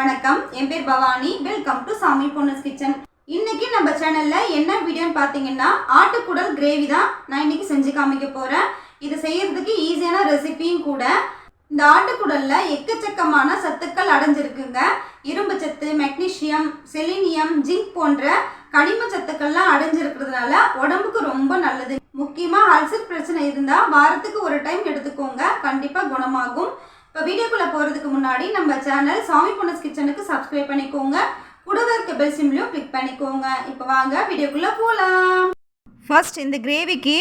வணக்கம், என் பேர் Bhavani. Welcome to சாமி பொண்ணுஸ் கிச்சன். இன்னைக்கு நம்ம சேனல்ல என்ன வீடியோன்னு பார்த்தீங்கன்னா ஆட்டுக்குடல் கிரேவி தான் நான் இன்னைக்கு செஞ்சு காமிக்க போறேன். இது செய்யறதுக்கு ஈஸியான ரெசிபியும் கூட. இந்த ஆட்டுக்குடல்ல எக்கச்சக்கமான சத்துக்கள் அடைஞ்சிருக்குங்க. இரும்பு சத்து, மெக்னீசியம், செலினியம், ஜிங்க் போன்ற கனிம சத்துக்கள்லாம் அடைஞ்சிருக்கிறதுனால உடம்புக்கு ரொம்ப நல்லது. முக்கியமா அல்சர் பிரச்சனை இருந்தா வாரத்துக்கு ஒரு டைம் எடுத்துக்கோங்க, கண்டிப்பா குணமாகும். இப்போ வீடியோக்குள்ளே போகிறதுக்கு முன்னாடி நம்ம சேனல் சாமி பொண்ணுஸ் கிச்சனுக்கு சப்ஸ்கிரைப் பண்ணிக்கோங்க, கூடவே இருக்க பெல் சிம்லையும் கிளிக் பண்ணிக்கோங்க. இப்போ வாங்க வீடியோக்குள்ளே போகலாம். ஃபர்ஸ்ட் இந்த கிரேவிக்கு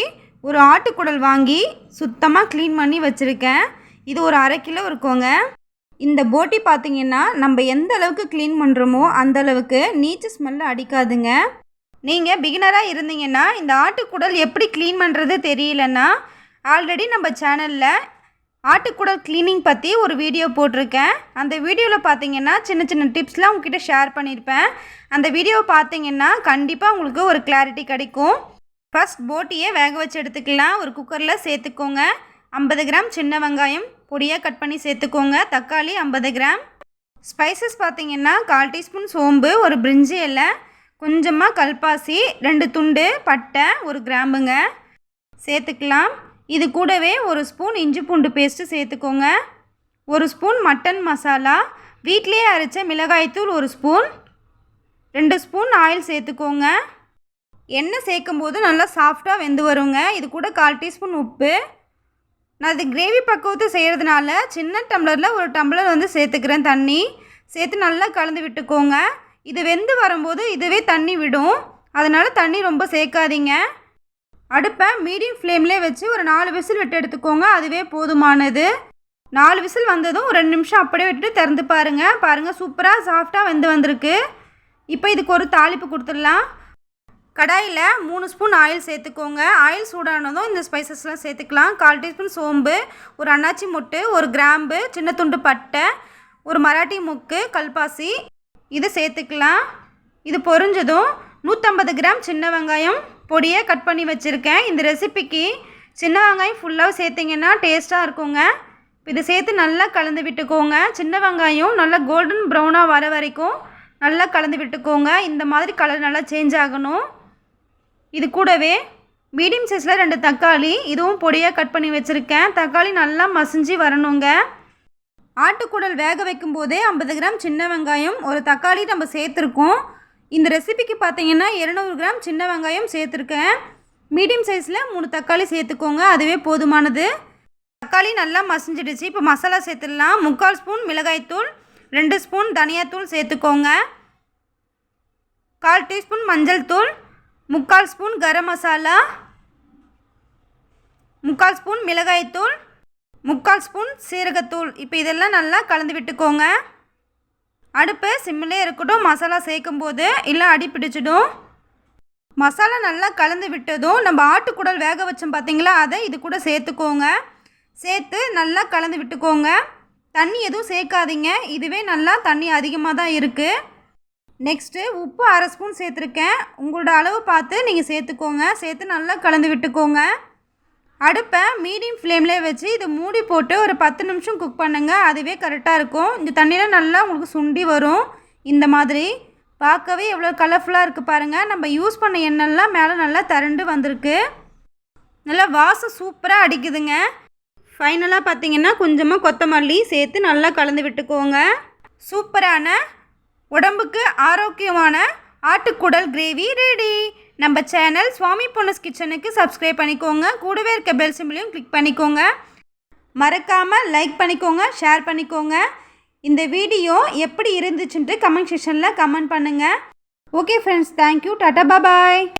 ஒரு ஆட்டுக்குடல் வாங்கி சுத்தமாக க்ளீன் பண்ணி வச்சுருக்கேன். இது ஒரு 1/2 கிலோ இருக்குங்க. இந்த போட்டி பார்த்திங்கன்னா நம்ம எந்த அளவுக்கு க்ளீன் பண்ணுறோமோ அந்த அளவுக்கு நீச்சு ஸ்மெல்லு அடிக்காதுங்க. நீங்கள் பிகினராக இருந்தீங்கன்னா இந்த ஆட்டுக்குடல் எப்படி க்ளீன் பண்ணுறது தெரியலன்னா ஆல்ரெடி நம்ம சேனலில் ஆட்டுக்குடல் க்ளீனிங் பற்றி ஒரு வீடியோ போட்டிருக்கேன். அந்த வீடியோவில் பார்த்தீங்கன்னா சின்ன சின்ன டிப்ஸ்லாம் உங்ககிட்ட ஷேர் பண்ணியிருப்பேன். அந்த வீடியோவை பார்த்தீங்கன்னா கண்டிப்பாக உங்களுக்கு ஒரு கிளாரிட்டி கிடைக்கும். ஃபர்ஸ்ட் போட்டியை வேக வச்சு எடுத்துக்கலாம். ஒரு குக்கரில் சேர்த்துக்கோங்க. 50 கிராம் சின்ன வெங்காயம் பொடியாக கட் பண்ணி சேர்த்துக்கோங்க. தக்காளி 50 கிராம். ஸ்பைசஸ் பார்த்தீங்கன்னா 1/4 டீஸ்பூன் சோம்பு, ஒரு பிரிஞ்சி இலை, கொஞ்சமாக கல்பாசி, 2 துண்டு பட்டை, 1 கிராம்புங்க சேர்த்துக்கலாம். இது கூடவே 1 ஸ்பூன் இஞ்சி பூண்டு பேஸ்ட்டு சேர்த்துக்கோங்க. 1 ஸ்பூன் மட்டன் மசாலா, வீட்டிலேயே அரைச்ச மிளகாய்த்தூள் 1 ஸ்பூன், 2 ஸ்பூன் ஆயில் சேர்த்துக்கோங்க. எண்ணெய் சேர்க்கும் போது நல்லா சாஃப்டாக வெந்து வருங்க. இது கூட 1/4 டீஸ்பூன் உப்பு. நான் இது கிரேவி பக்குவத்தை செய்கிறதுனால சின்ன டம்ளரில் 1 டம்ளர் சேர்த்துக்கிறேன். தண்ணி சேர்த்து நல்லா கலந்து விட்டுக்கோங்க. இது வெந்து வரும்போது இதுவே தண்ணி விடும், அதனால் தண்ணி ரொம்ப சேர்க்காதீங்க. அடுப்பை மீடியம் ஃப்ளேம்லேயே வச்சு ஒரு 4 விசில் விட்டு எடுத்துக்கோங்க, அதுவே போதுமானது. 4 விசில் வந்ததும் ஒரு 2 நிமிஷம் அப்படியே விட்டுட்டு திறந்து பாருங்கள் சூப்பராக சாஃப்டாக வெந்து வந்திருக்கு. இப்போ இதுக்கு ஒரு தாளிப்பு கொடுத்துடலாம். கடாயில் 3 ஸ்பூன் ஆயில் சேர்த்துக்கோங்க. ஆயில் சூடானதும் இந்த ஸ்பைசஸ்லாம் சேர்த்துக்கலாம். 1/4 டீஸ்பூன் சோம்பு, ஒரு அன்னாச்சி மொட்டு, 1 கிராம்பு, சின்ன துண்டு பட்டை, ஒரு மராட்டி முக்கு, கல்பாசி இது சேர்த்துக்கலாம். இது பொரிஞ்சதும் 150 கிராம் சின்ன வெங்காயம் பொடியாக கட் பண்ணி வச்சுருக்கேன். இந்த ரெசிபிக்கு சின்ன வெங்காயம் ஃபுல்லாக சேர்த்திங்கன்னா டேஸ்ட்டாக இருக்குங்க. இது சேர்த்து நல்லா கலந்து விட்டுக்கோங்க. சின்ன வெங்காயம் நல்லா கோல்டன் ப்ரௌனாக வர வரைக்கும் நல்லா கலந்து விட்டுக்கோங்க. இந்த மாதிரி கலர் நல்லா சேஞ்ச் ஆகணும். இது கூடவே மீடியம் சைஸில் 2 தக்காளி, இதுவும் பொடியாக கட் பண்ணி வச்சுருக்கேன். தக்காளி நல்லா மசிஞ்சு வரணுங்க. ஆட்டுக்குடல் வேக வைக்கும் போதே 50 கிராம் சின்ன வெங்காயம், ஒரு தக்காளி நம்ம சேர்த்துருக்கோம். இந்த ரெசிபிக்கு பார்த்தீங்கன்னா 200 கிராம் சின்ன வெங்காயம் சேர்த்துருக்கேன். மீடியம் சைஸில் 3 தக்காளி சேர்த்துக்கோங்க, அதுவே போதுமானது. தக்காளி நல்லா மசிஞ்சிடுச்சு. இப்போ மசாலா சேர்த்துடலாம். 3/4 ஸ்பூன் மிளகாய்த்தூள், 2 ஸ்பூன் தனியாத்தூள் சேர்த்துக்கோங்க. 1/4 டீஸ்பூன் மஞ்சள் தூள், 3/4 ஸ்பூன் கரம் மசாலா, 3/4 ஸ்பூன் மிளகாய்த்தூள், 3/4 ஸ்பூன் சீரகத்தூள். இப்போ இதெல்லாம் நல்லா கலந்து விட்டுக்கோங்க. அடுப்பு சிம்மிலே இருக்கட்டும், மசாலா சேர்க்கும் போது இல்லை அடி பிடிச்சிடும். மசாலா நல்லா கலந்து விட்டதும் நம்ம ஆட்டுக்குடல் வேக வச்சோம் பார்த்தீங்களா, அதை இது கூட சேர்த்துக்கோங்க. சேர்த்து நல்லா கலந்து விட்டுக்கோங்க. தண்ணி எதுவும் சேர்க்காதீங்க, இதுவே நல்லா தண்ணி அதிகமாக தான் இருக்குது. நெக்ஸ்ட்டு உப்பு 1/2 ஸ்பூன் சேர்த்துருக்கேன். உங்களோட அளவு பார்த்து நீங்கள் சேர்த்துக்கோங்க. சேர்த்து நல்லா கலந்து விட்டுக்கோங்க. அடுப்பை மீடியம் ஃப்ளேம்லேயே வச்சு இது மூடி போட்டு ஒரு 10 நிமிஷம் குக் பண்ணுங்கள், அதுவே கரெக்டாக இருக்கும். இந்த தண்ணியில் நல்லா உங்களுக்கு சுண்டி வரும். இந்த மாதிரி பார்க்கவே எவ்வளோ கலர்ஃபுல்லாக இருக்குது பாருங்கள். நம்ம யூஸ் பண்ண எண்ணெய்லாம் மேலே நல்லா திரண்டு வந்திருக்கு. நல்லா வாசம் சூப்பராக அடிக்குதுங்க. ஃபைனலாக பார்த்தீங்கன்னா கொஞ்சமாக கொத்தமல்லி சேர்த்து நல்லா கலந்து விட்டுக்கோங்க. சூப்பரான உடம்புக்கு ஆரோக்கியமான ஆட்டுக்குடல் கிரேவி ரெடி. நம்ம சேனல் சுவாமி பொண்ணுஸ் கிச்சனுக்கு சப்ஸ்கிரைப் பண்ணிக்கோங்க, கூடவே இருக்க பெல் சிம்பிளையும் கிளிக் பண்ணிக்கோங்க. மறக்காமல் லைக் பண்ணிக்கோங்க, ஷேர் பண்ணிக்கோங்க. இந்த வீடியோ எப்படி இருந்துச்சுன்ட்டு கமெண்ட் செக்ஷனில் கமெண்ட் பண்ணுங்கள். ஓகே ஃப்ரெண்ட்ஸ், தேங்க்யூ, டாட்டா, பாய்.